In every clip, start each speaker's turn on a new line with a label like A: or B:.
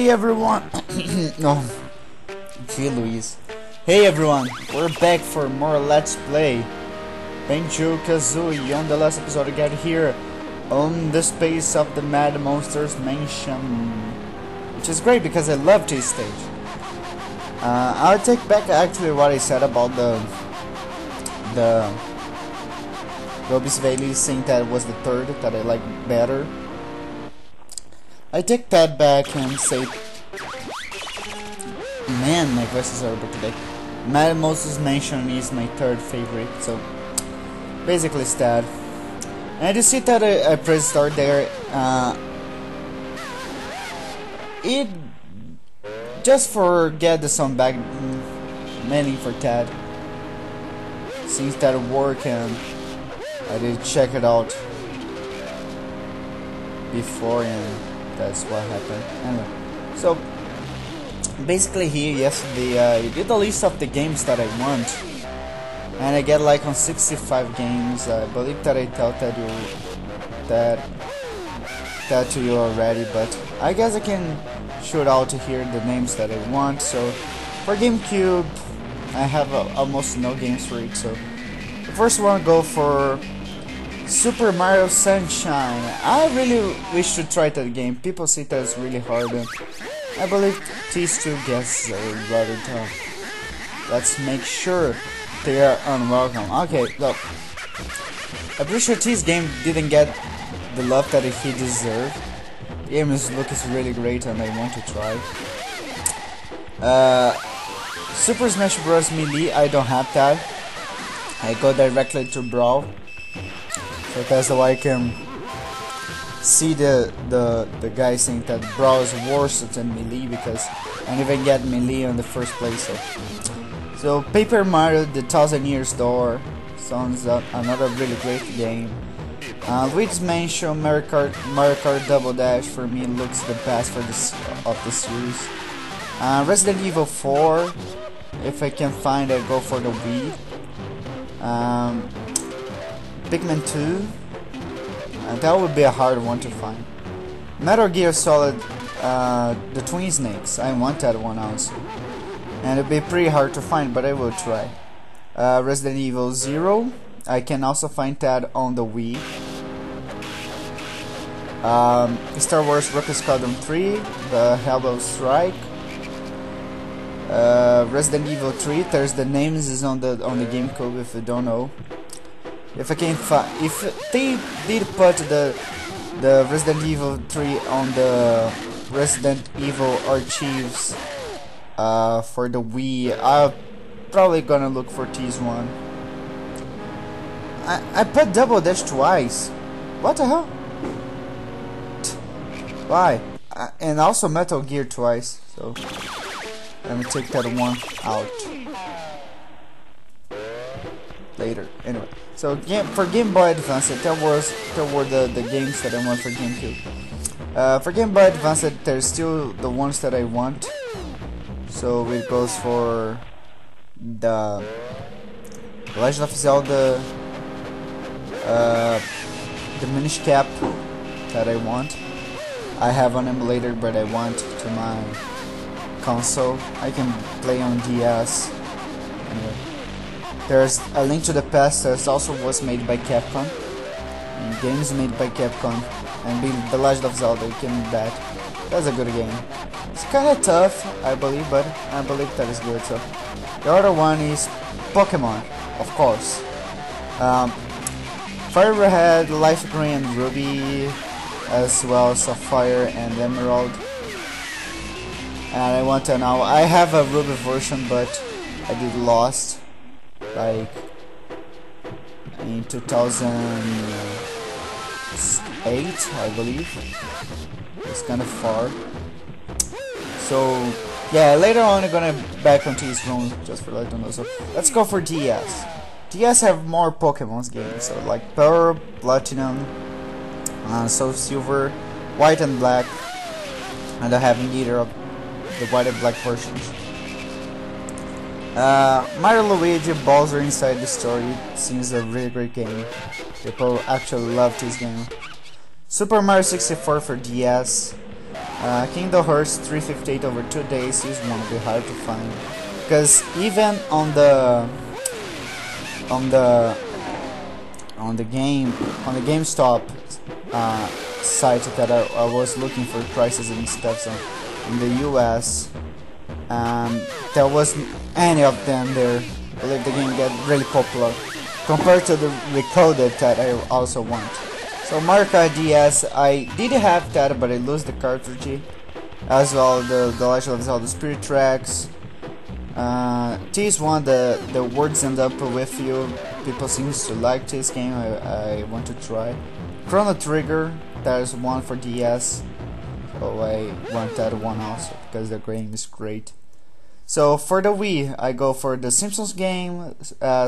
A: Hey everyone! No. Gee Louise. Hey everyone, we're back for more Let's Play Banjo Kazooie. On the last episode I got here on the space of the Mad Monsters Mansion, which is great because I love this stage. I'll take back actually what I said about the Robis Valley, saying that was the third that I like better. I take that back and say, man, my voice is horrible today. Mad Monsters Mansion is my third favorite, so basically it's that. And you see that I press start there. It just forget the song back, mainly for that. Since that work, and I did check it out before, and that's what happened. Anyway, so basically here yesterday I did a list of the games that I want, and I get like on 65 games. I believe that I told that to you already, but I guess I can shoot out here the names that I want. So for GameCube I have almost no games for it, so the first one go for Super Mario Sunshine. I really wish to try that game. People say that it's really hard, and I believe these two guests are rather tough. Let's make sure they are unwelcome. Okay, look, I'm pretty sure this game didn't get the love that he deserved. The game looks really great, and I want to try. Super Smash Bros. Melee, I don't have that. I go directly to Brawl. So that's why I can see the guy saying that Brawl is worse than Melee, because I didn't even get Melee in the first place. So Paper Mario: The Thousand Years Door sounds another really great game. Luigi's Mansion, Mario Kart Double Dash for me looks the best for this of the series. Resident Evil 4, if I can find it, go for the Wii. Pikmin 2, and that would be a hard one to find. Metal Gear Solid, the Twin Snakes, I want that one also, and it'd be pretty hard to find, but I will try. Resident Evil 0, I can also find that on the Wii. Star Wars Rocket Squadron 3, the Halo Strike. Resident Evil 3, there's the names is on the GameCube if you don't know. If I can if they did put the Resident Evil 3 on the Resident Evil Archives for the Wii, I'm probably gonna look for this one. I put Double Dash twice. What the hell? Why? And also Metal Gear twice. So let me take that one out later. Anyway, so for Game Boy Advance, that were the games that I want for GameCube. For Game Boy Advance, there's still the ones that I want. So it goes for the Legend of Zelda, the Minish Cap that I want. I have an emulator, but I want to my console. I can play on DS. Anyway. There's A Link to the Past that also was made by Capcom, and games made by Capcom, and The Legend of Zelda, you can bet. That's a good game. It's kinda tough, I believe, but I believe that is good. So the other one is Pokemon, of course. Fire Red, Life Green, and Ruby, as well as Sapphire and Emerald. And I want to now. I have a Ruby version, but I did lost. Like in 2008, I believe. It's kind of far. So yeah, later on I'm gonna back onto this room just for letting you know. So let's go for DS. DS have more Pokemon games, so like Pearl, Platinum, Soul Silver, White and Black. I don't have neither of the White and Black versions. Mario Luigi Bowser Inside the Story seems a really great game. People actually love this game. Super Mario 64 for DS. Kingdom Hearts 358 over 2 days is one of the hard to find, because even on the GameStop site that I was looking for prices and stuff in the US, there wasn't any of them there. I believe the game get really popular compared to the Recoded that I also want. So Mario Kart DS, I did have that, but I lost the cartridge, as well the Legend of Zelda Spirit Tracks. This one, the words end up with you. People seems to like this game. I want to try. Chrono Trigger, there's one for DS, so I want that one also because the game is great. So for the Wii, I go for the Simpsons game,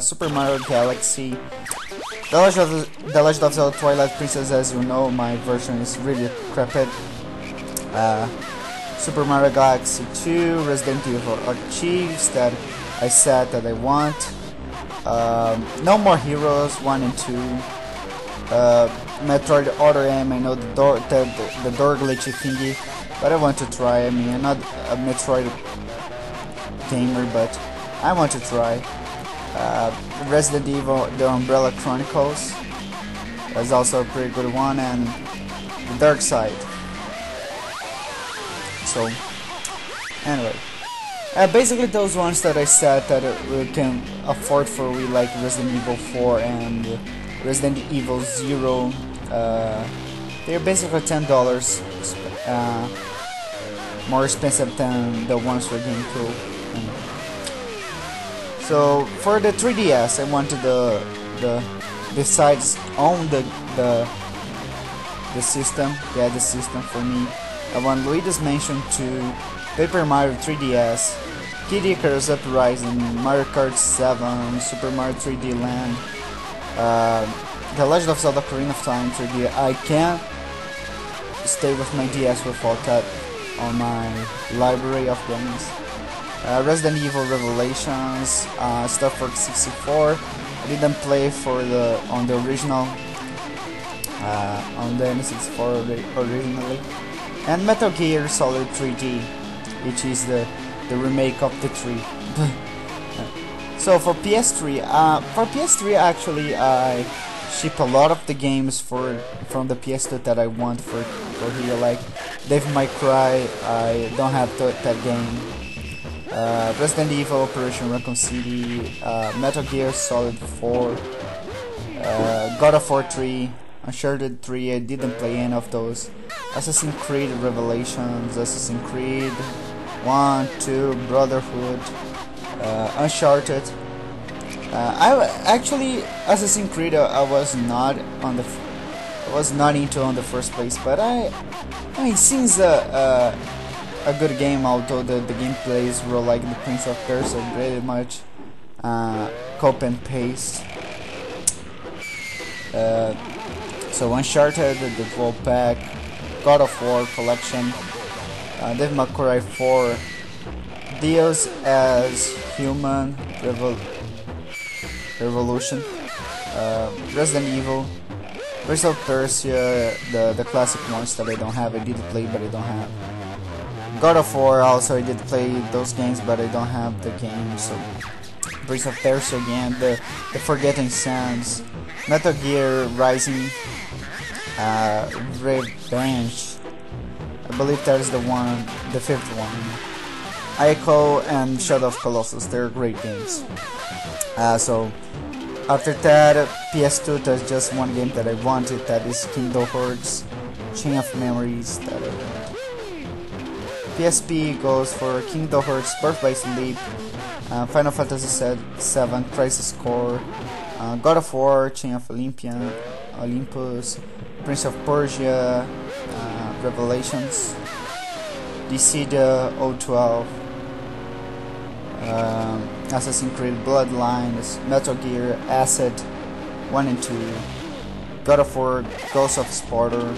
A: Super Mario Galaxy, The Legend of Zelda Twilight Princess. As you know, my version is really crapped. Super Mario Galaxy 2, Resident Evil Archives that I said that I want. No More Heroes 1 and 2. Metroid Other M. I know the door glitchy thingy, but I want to try. I mean, I'm not a Metroid gamer, but I want to try. Resident Evil The Umbrella Chronicles, that's also a pretty good one, and The Dark Side. So anyway, basically those ones that I said that we can afford for we, like Resident Evil 4 and Resident Evil 0, they're basically $10 more expensive than the ones for GameCube. So for the 3DS, I wanted besides on the system, the system for me, I want Luigi's Mansion 2, Paper Mario 3DS, Kid Icarus Uprising, Mario Kart 7, Super Mario 3D Land, The Legend of Zelda Ocarina of Time 3D. I can't stay with my DS without that on my library of games. Resident Evil Revelations, stuff for 64. I didn't play on the original, on the N64 originally. And Metal Gear Solid 3D, which is the remake of the 3. So for PS3, actually I ship a lot of the games from the PS2 that I want for here, like Devil May Cry. I don't have that game. Resident Evil Operation Raccoon City, Metal Gear Solid 4, God of War 3, Uncharted 3. I didn't play any of those. Assassin's Creed Revelations, Assassin's Creed 1, 2, Brotherhood, Uncharted. Assassin's Creed I was not into on the first place, but I mean, it seems a good game, although the gameplays were like the Prince of Persia, pretty much copy and paste. So Uncharted, the full pack, God of War Collection, Devil May Cry 4, Deus as Human Revolution, Resident Evil, Prince of Persia, the classic ones that I don't have. I did play, but I don't have. God of War also, I did play those games, but I don't have the game. So Prince of Persia again, the Forgotten Sands, Metal Gear Rising, Revenge. I believe that is the fifth one. Ico and Shadow of Colossus. They're great games. So after that, PS2, there's just one game that I wanted. That is Kingdom Hearts Chain of Memories. That I want. PSP goes for Kingdom Hearts Birth by Sleep, Final Fantasy VII Crisis Core, God of War Chain of Olympus, Prince of Persia, Revelations, Dissidia 012, Assassin's Creed Bloodlines, Metal Gear Acid 1 and 2, God of War Ghost of Sparta,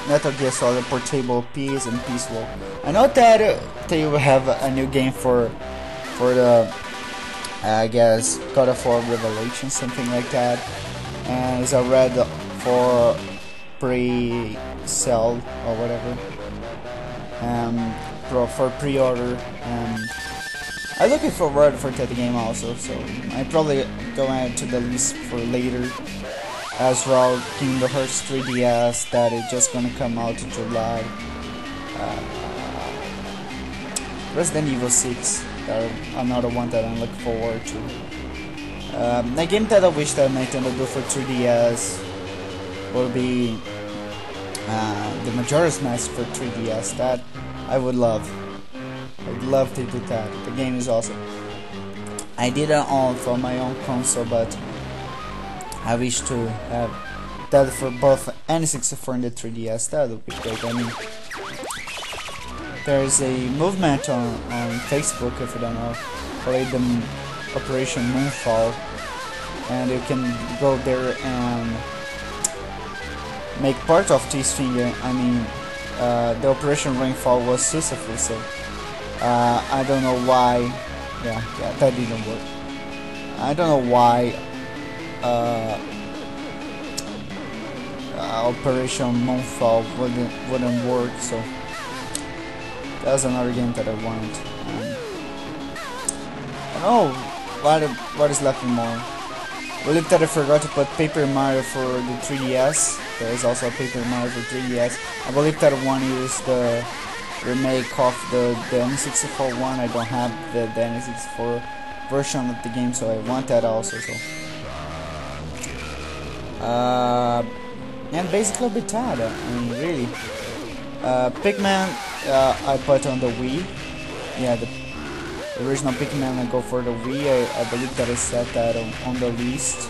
A: Metal Gear Solid Portable Peace and Peace Walk. I know that they will have a new game for the I guess God of War Revelation, something like that, and it's already for pre-sale or whatever. for pre-order. I'm looking forward for that game also, so I probably go add to the list for later. As well, Kingdom Hearts 3DS that is just gonna come out in July. Resident Evil 6, another one that I'm looking forward to. A game that I wish that Nintendo do for 3DS would be the Majora's Mask for 3DS. That I would love. I'd love to do that. The game is awesome. I did it on for my own console, but I wish to have that for both N64 and the 3DS. That would be great. I mean, there's a movement on Facebook, if you don't know, called the Operation Moonfall, and you can go there and make part of this thing. I mean, the Operation Rainfall was successful, so I don't know why. Yeah, that didn't work. I don't know why Operation Moonfall wouldn't work. So that's another game that I want. I don't know what is left more. I believe that I forgot to put Paper Mario for the 3DS. There is also a Paper Mario for 3DS. I believe that one is the remake of the N64 one. I don't have the N64 version of the game, so I want that also. So, and basically a bit tired. I mean, really. Pikmin, I put on the Wii. Yeah, the original Pikmin I go for the Wii. I believe that I set that on the list.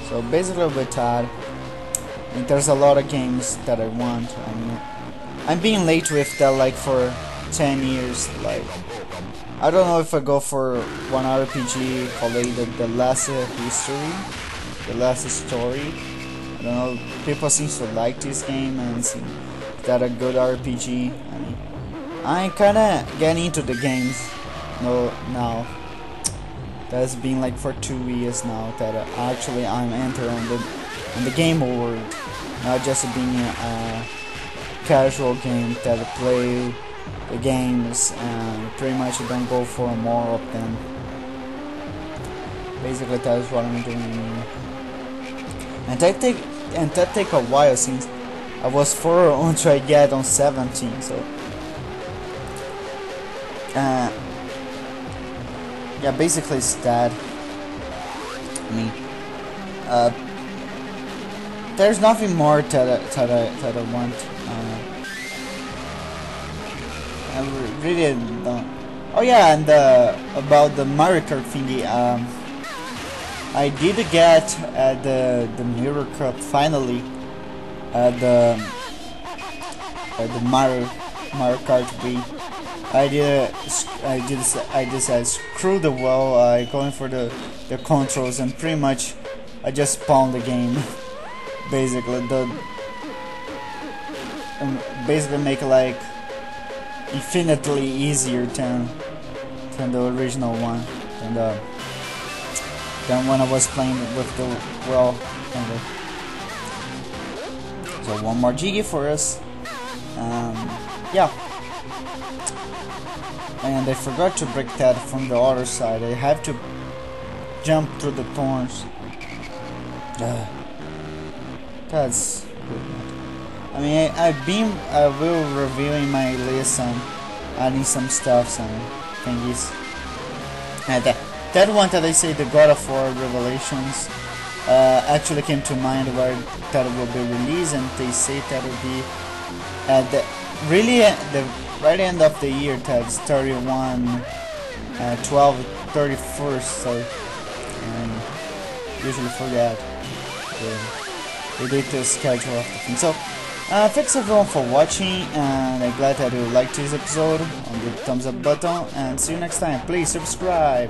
A: So basically a bit tired. And there's a lot of games that I want. I mean, I'm being late with that like for 10 years. Like, I don't know if I go for one RPG called the Last History, the Last Story. I don't know. People seem to like this game and seem that a good RPG. I mean, I'm kinda getting into the games. No, now that's been like for 2 years now that actually I'm entering the game world, not just being a casual game that I play the games and pretty much don't go for more of them. Basically, that's what I'm doing, and that take a while since I was 4 until I get on 17. So. Yeah, basically it's that. I mean, there's nothing more that I want. I really don't. Oh yeah, and about the Mario Kart thingy. I did get the Mirror Cup finally. The Mario Kart Wii. I just screw the wall, going for the controls, and pretty much I just spawned the game. Basically basically make it like infinitely easier than the original one, than when I was playing with the well. So one more Jiggy for us. Yeah. And I forgot to break that from the other side. I have to jump through the thorns. That's good. I mean, I will reviewing my list and adding some stuff and thingies. And that one that I say, the God of War Revelations, actually came to mind where that will be released, and they say that will be at the right end of the year. That's 31/12/31st. So, and usually forget the date schedule of the thing. So, thanks everyone for watching, and I'm glad that you liked this episode. On the thumbs up button, and see you next time. Please subscribe.